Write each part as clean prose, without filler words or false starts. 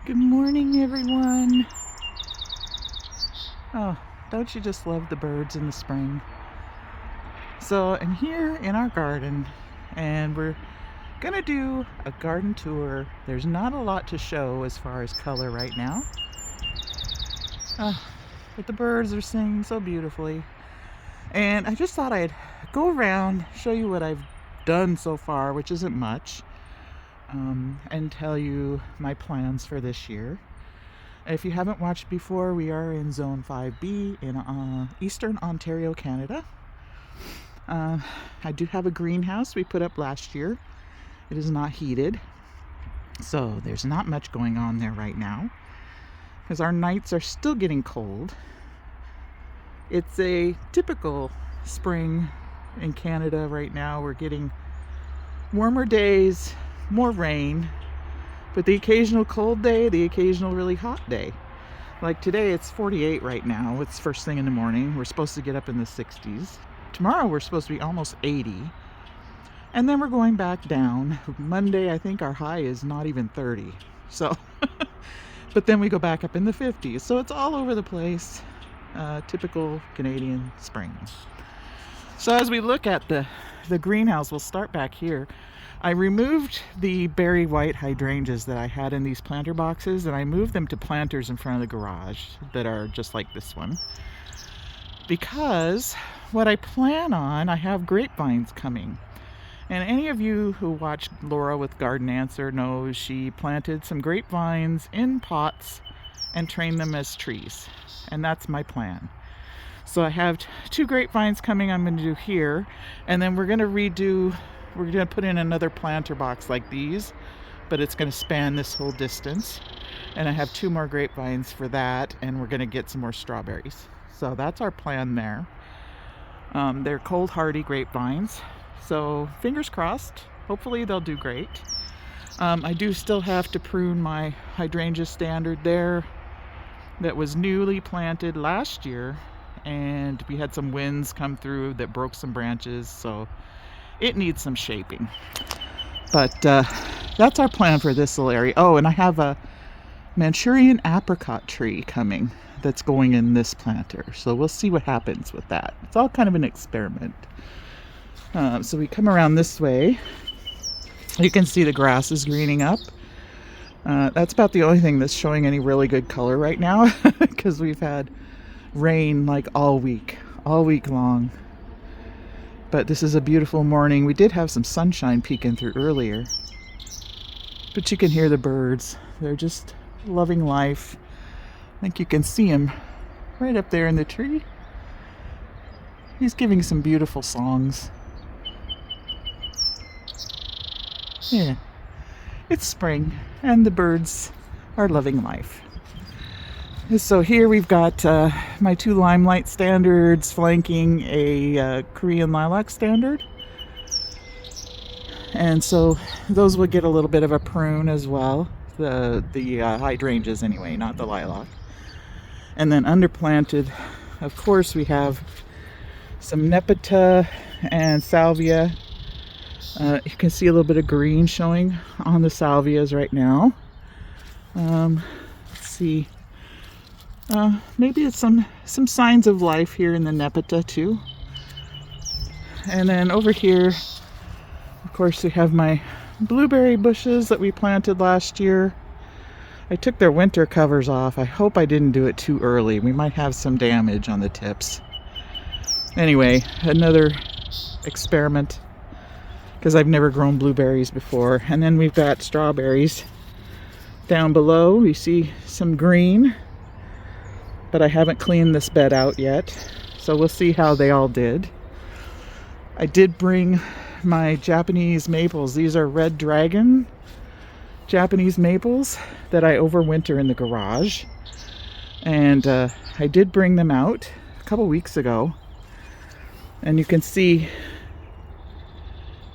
Good morning, everyone. Oh, don't you just love the birds in the spring? So I'm here in our garden and we're gonna do a garden tour. There's not a lot to show as far as color right now, but the birds are singing so beautifully. And I just thought I'd go around, show you what I've done so far, which isn't much, and tell you my plans for this year. If you haven't watched before, we are in Zone 5B in Eastern Ontario, Canada. I do have a greenhouse we put up last year. It is not heated, so there's not much going on there right now because our nights are still getting cold. It's a typical spring in Canada right now. We're getting warmer days, more rain, but the occasional cold day, the occasional really hot day. Like today, it's 48 right now. It's first thing in the morning. We're supposed to get up in the 60s. Tomorrow, we're supposed to be almost 80. And then we're going back down. Monday, I think our high is not even 30. So, but then we go back up in the 50s. So it's all over the place. Typical Canadian spring. So as we look at the greenhouse, we'll start back here. I removed the berry white hydrangeas that I had in these planter boxes, and I moved them to planters in front of the garage that are just like this one. Because what I plan on, I have grapevines coming. And any of you who watched Laura with Garden Answer knows she planted some grapevines in pots and trained them as trees. And that's my plan. So I have two grapevines coming I'm going to do here, and then we're going to put in another planter box like these, but it's going to span this whole distance. And I have two more grapevines for that, and we're going to get some more strawberries. So that's our plan there. They're cold hardy grapevines, so fingers crossed. Hopefully they'll do great. I do still have to prune my hydrangea standard there that was newly planted last year, and we had some winds come through that broke some branches, so it needs some shaping. But that's our plan for this little area. Oh, and I have a Manchurian apricot tree coming that's going in this planter, so we'll see what happens with that. It's all kind of an experiment. So we come around this way. You can see the grass is greening up. That's about the only thing that's showing any really good color right now because we've had rain like all week long. But this is a beautiful morning. We did have some sunshine peeking through earlier, but you can hear the birds. They're just loving life. I think you can see him right up there in the tree. He's giving some beautiful songs. Yeah, it's spring and the birds are loving life. So here we've got my two limelight standards flanking a Korean lilac standard. And so those will get a little bit of a prune as well. The hydrangeas anyway, not the lilac. And then underplanted, of course, we have some nepeta and salvia. You can see a little bit of green showing on the salvias right now. Let's see. Maybe it's some signs of life here in the nepeta too. And then over here, of course, we have my blueberry bushes that we planted last year. I took their winter covers off. I hope I didn't do it too early. We might have some damage on the tips. Anyway, another experiment because I've never grown blueberries before. And then we've got strawberries down below. You see some green, but I haven't cleaned this bed out yet. So we'll see how they all did. I did bring my Japanese maples. These are Red Dragon Japanese maples that I overwinter in the garage. And I did bring them out a couple weeks ago. And you can see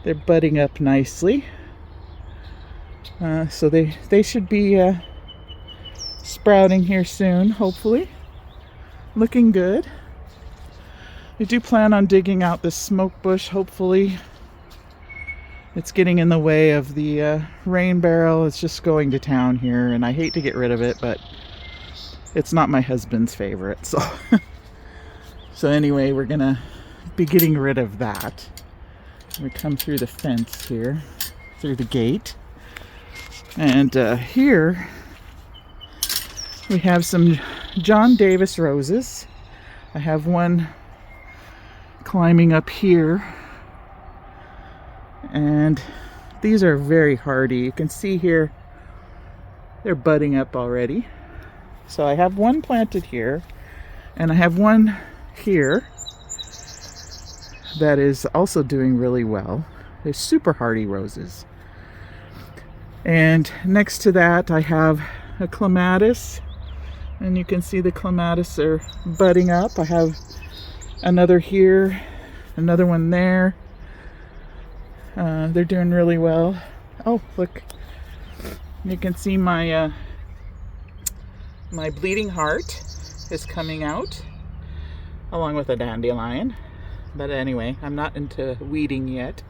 they're budding up nicely. So they should be sprouting here soon, hopefully. Looking good. I do plan on digging out this smoke bush, hopefully It's getting in the way of the rain barrel. It's just going to town here, and I hate to get rid of it, but it's not my husband's favorite. So anyway, we're gonna be getting rid of that. We come through the fence here, through the gate, and here we have some John Davis roses. I have one climbing up here, and these are very hardy. You can see here they're budding up already. So I have one planted here, and I have one here that is also doing really well. They're super hardy roses. And next to that I have a clematis, and you can see the clematis are budding up. I have another here, another one there. They're doing really well. Oh, look, you can see my my bleeding heart is coming out along with a dandelion. But anyway, I'm not into weeding yet.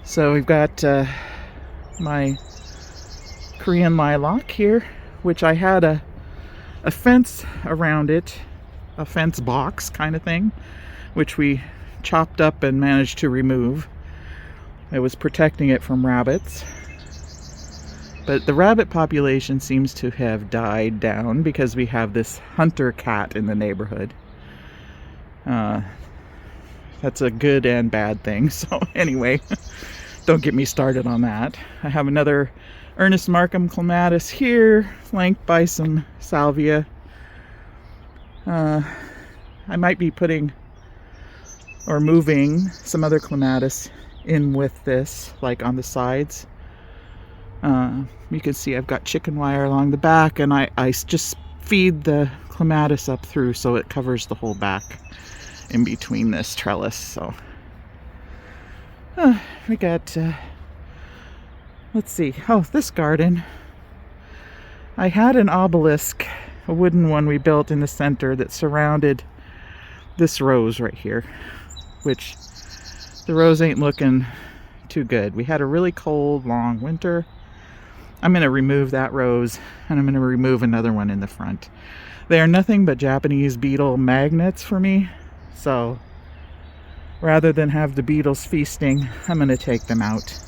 So we've got my Korean lilac here, which I had a fence around it, a fence box kind of thing, which we chopped up and managed to remove. It was protecting it from rabbits. But the rabbit population seems to have died down because we have this hunter cat in the neighborhood. That's a good and bad thing. So anyway, don't get me started on that. I have another Ernest Markham clematis here, flanked by some salvia. I might be putting or moving some other clematis in with this, like on the sides. You can see I've got chicken wire along the back, and I just feed the clematis up through so it covers the whole back in between this trellis. So we got let's see, oh, this garden, I had an obelisk, a wooden one we built in the center that surrounded this rose right here, which the rose ain't looking too good. We had a really cold, long winter. I'm going to remove that rose, and I'm going to remove another one in the front. They are nothing but Japanese beetle magnets for me, so rather than have the beetles feasting, I'm going to take them out.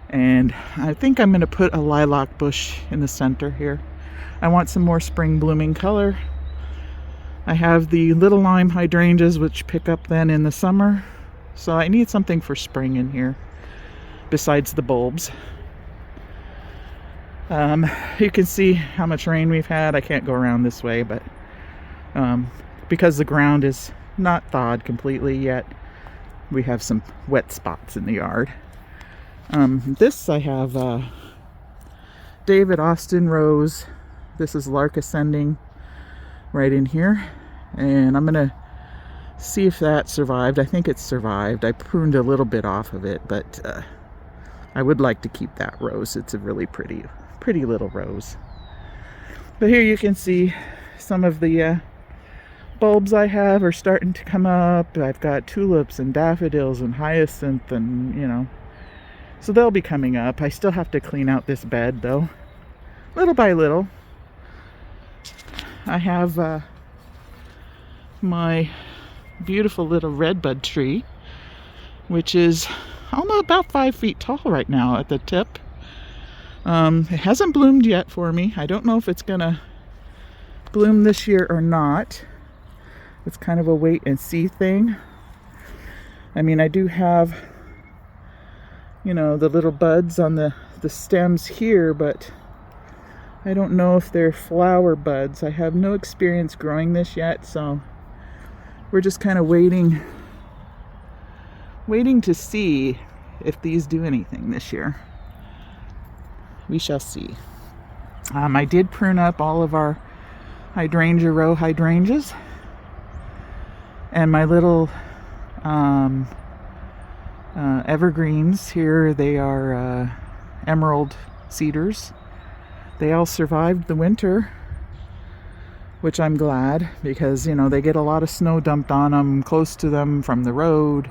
And I think I'm going to put a lilac bush in the center here. I want some more spring blooming color. I have the little lime hydrangeas, which pick up then in the summer, so I need something for spring in here besides the bulbs. You can see how much rain we've had. I can't go around this way, but because the ground is not thawed completely yet, we have some wet spots in the yard. This I have David Austin rose. This is Lark Ascending right in here, and I'm gonna see if that survived. I think it's survived. I pruned a little bit off of it, but I would like to keep that rose. It's a really pretty little rose. But here you can see some of the bulbs I have are starting to come up. I've got tulips and daffodils and hyacinth, and you know, so they'll be coming up. I still have to clean out this bed though, little by little. I have my beautiful little redbud tree, which is almost about 5 feet tall right now at the tip. It hasn't bloomed yet for me. I don't know if it's gonna bloom this year or not. It's kind of a wait and see thing. I mean, I do have, you know, the little buds on the stems here, but I don't know if they're flower buds. I have no experience growing this yet, so we're just kind of waiting to see if these do anything this year. We shall see. I did prune up all of our hydrangea row hydrangeas, and my little evergreens here, they are emerald cedars. They all survived the winter, which I'm glad, because you know, they get a lot of snow dumped on them close to them from the road.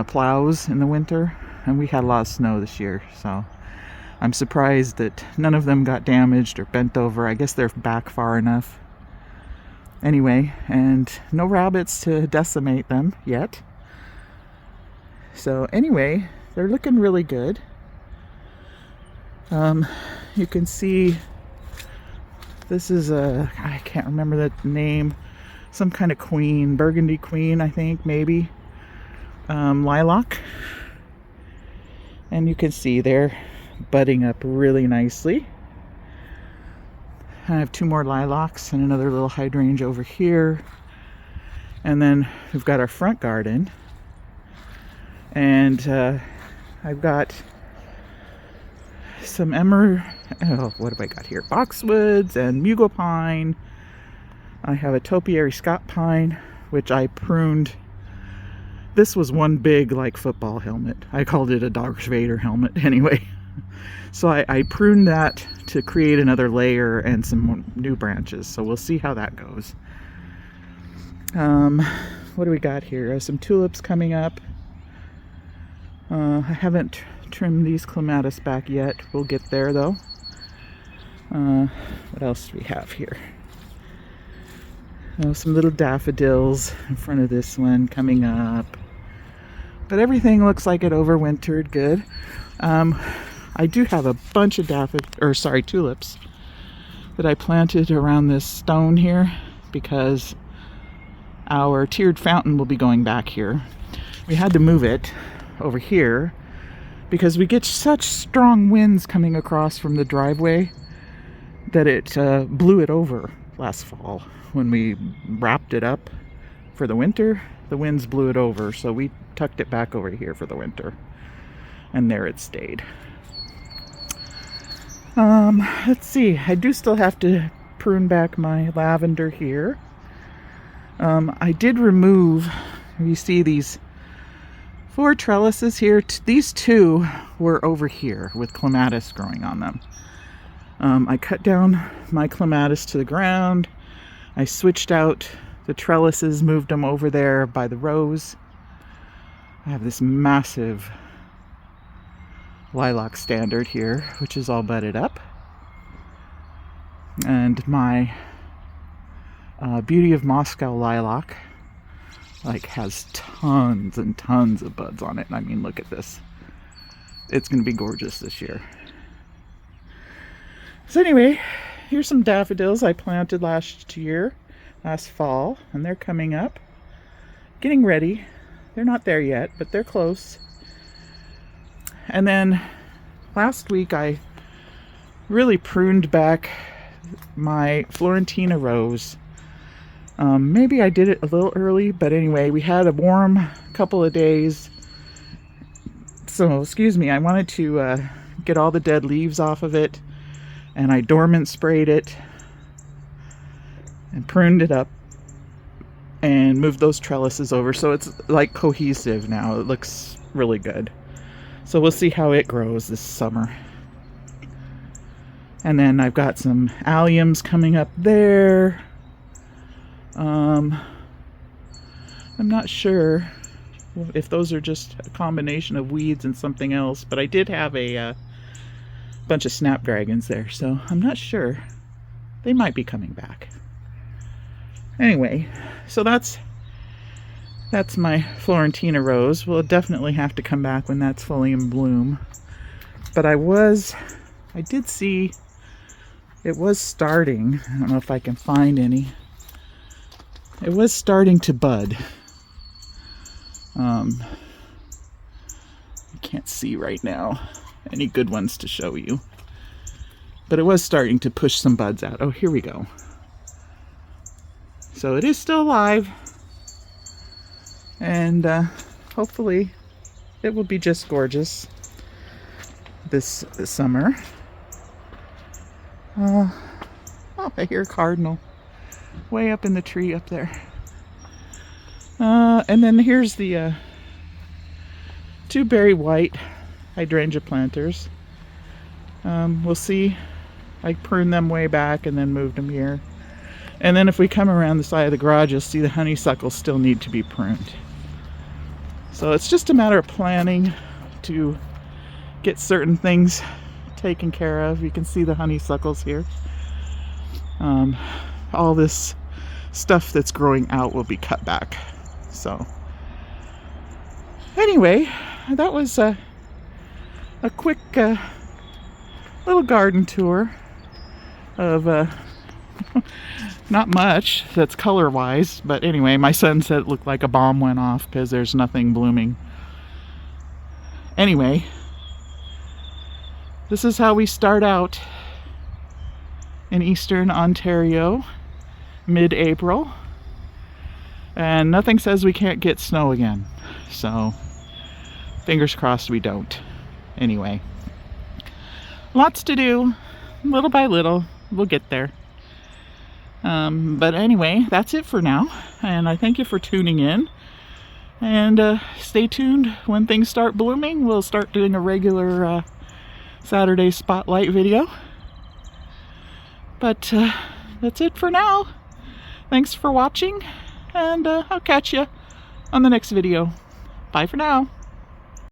plows in the winter, and we had a lot of snow this year, so I'm surprised that none of them got damaged or bent over. I guess they're back far enough. Anyway, and no rabbits to decimate them yet. So anyway, they're looking really good. You can see this is I can't remember the name, some kind of queen, burgundy queen, I think, maybe. Lilac. And you can see they're budding up really nicely. I have 2 more lilacs and another little hydrangea over here. And then we've got our front garden. And I've got some what have I got here? Boxwoods and Mugo pine. I have a topiary Scott pine, which I pruned. This was one big, like, football helmet. I called it a Darth Vader helmet anyway. So I pruned that to create another layer and some new branches. So we'll see how that goes. What do we got here? Some tulips coming up. I haven't trimmed these clematis back yet. We'll get there though. What else do we have here? Some little daffodils in front of this one coming up. But everything looks like it overwintered good. I do have a bunch of tulips that I planted around this stone here because our tiered fountain will be going back here. We had to move it over here because we get such strong winds coming across from the driveway that it blew it over last fall. When we wrapped it up for the winter, the winds blew it over, so we tucked it back over here for the winter, and there it stayed. Let's see, I do still have to prune back my lavender here. I did remove, you see these 4 trellises here. These 2 were over here with clematis growing on them. I cut down my clematis to the ground. I switched out the trellises, moved them over there by the rose. I have this massive lilac standard here, which is all budded up. And my Beauty of Moscow lilac has tons and tons of buds on it. I mean, look at this. It's going to be gorgeous this year. So anyway, here's some daffodils I planted last fall, and they're coming up, getting ready. They're not there yet, but they're close. And then last week I really pruned back my Florentina rose. Maybe I did it a little early, but anyway, we had a warm couple of days. So, excuse me, I wanted to get all the dead leaves off of it, and I dormant sprayed it and pruned it up and moved those trellises over, so it's like cohesive now. It looks really good. So we'll see how it grows this summer. And then I've got some alliums coming up there. I'm not sure if those are just a combination of weeds and something else, but I did have a bunch of snapdragons there, so I'm not sure. They might be coming back. Anyway, so that's my Florentina rose. We'll definitely have to come back when that's fully in bloom. But I did see it was starting. I don't know if I can find any. It was starting to bud. I can't see right now any good ones to show you. But it was starting to push some buds out. Oh, here we go. So it is still alive. And hopefully it will be just gorgeous this summer. Oh, I hear a cardinal way up in the tree up there. And then here's the 2 berry white hydrangea planters. We'll see. I pruned them way back and then moved them here. And then if we come around the side of the garage, you'll see the honeysuckles still need to be pruned. So it's just a matter of planning to get certain things taken care of. You can see the honeysuckles here. All this stuff that's growing out will be cut back. So anyway, that was a quick little garden tour of not much that's color wise, but anyway, my son said it looked like a bomb went off because there's nothing blooming. Anyway, this is how we start out in Eastern Ontario, mid-April, and nothing says we can't get snow again, so fingers crossed we don't. Anyway, lots to do, little by little, we'll get there. But anyway, that's it for now, and I thank you for tuning in, and stay tuned. When things start blooming, we'll start doing a regular Saturday spotlight video. But that's it for now. Thanks for watching, and I'll catch you on the next video. Bye for now.